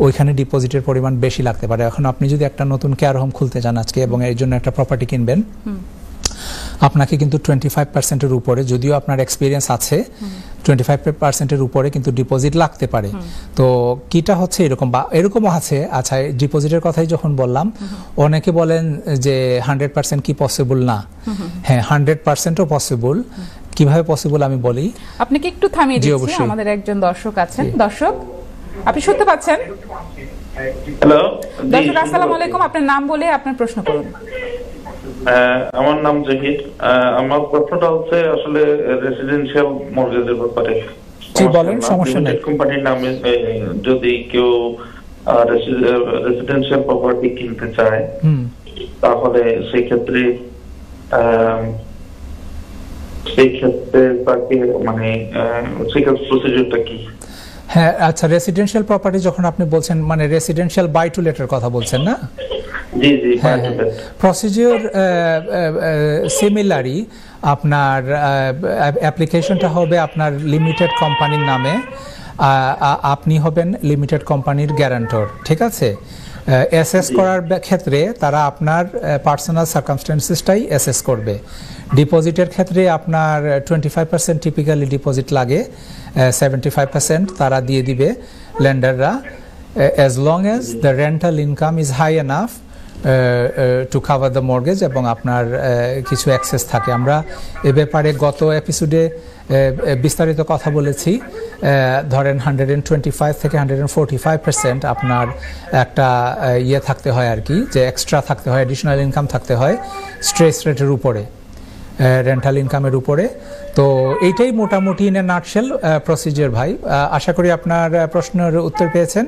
ওইখানে ডিপোজিটের পরিমাণ বেশি লাগতে পারে। এখন আপনি যদি একটা নতুন কেয়ার হোম খুলতে চান আজকে এবং এর জন্য একটা প্রপার্টি কিনবেন, আপনাকে কিন্তু 25%-এর উপরে, যদিও আপনার এক্সপিরিয়েন্স আছে, 25%-এর উপরে কিন্তু ডিপোজিট লাগতে পারে। তো কিটা হচ্ছে এরকম, বা এরকমও আছে। আচ্ছা, ডিপোজিটের কথাই যখন বললাম, অনেকে বলেন যে 100% কি পসিবল না। হ্যাঁ, 100%ও পসিবল। কিভাবে পসিবল আমি বলি। আপনাকে একটু থামিয়ে দিচ্ছি, আমাদের একজন দর্শক আছেন। দর্শক, আপনি শুনতে পাচ্ছেন? হ্যালো দর্শক, আসসালামু আলাইকুম। আপনার নাম বলে আপনার প্রশ্ন করুন। আমার নাম জহির। আমার প্রশ্নটা হচ্ছে আসলে রেসিডেন্সিয়াল মর্গেজের ব্যাপারে। জি বলেন, সমস্যা নেই। কোম্পানির নামে যদি কেউ রেসিডেন্সিয়াল প্রপার্টি কিনতে চায়, তাহলে সেই ক্ষেত্রে তাকে মানে সেক্ষেত্রে প্রসিডিউরটা কি? হ্যাঁ, আচ্ছা, রেসিডেন্সিয়াল প্রপার্টি যখন আপনি বলছেন, মানে রেসিডেন্সিয়াল বাই টু লেটের কথা বলছেন না? জি জি। প্রসিডিওর সিমিলারই। আপনার অ্যাপ্লিকেশনটা হবে আপনার লিমিটেড কোম্পানির নামে, আপনি হবেন লিমিটেড কোম্পানির গ্যারান্টর, ঠিক আছে? অ্যাসেস করার ক্ষেত্রে তারা আপনার পার্সোনাল সার্কামস্টেন্সেসটাই অ্যাসেস করবে। ডিপোজিটের ক্ষেত্রে আপনার 25% টিপিক্যালি ডিপোজিট লাগে, 75% তারা দিয়ে দিবে লেন্ডাররা, as long as the rental income is high enough to cover the mortgage এবং আপনার কিছু অ্যাক্সেস থাকে। আমরা এ ব্যাপারে গত এপিসোডে বিস্তারিত কথা বলেছি। ধরেন 125 থেকে 145% আপনার একটা ইয়ে থাকতে হয় আর কি, যে এক্সট্রা থাকতে হয়, অ্যাডিশনাল ইনকাম থাকতে হয় স্ট্রেস রেটের উপরে, রেন্টাল ইনকামের উপরে। তো এইটাই মোটামুটি ইন এ নাটশেল প্রসিজিওর ভাই। আশা করি আপনার প্রশ্নের উত্তর পেয়েছেন।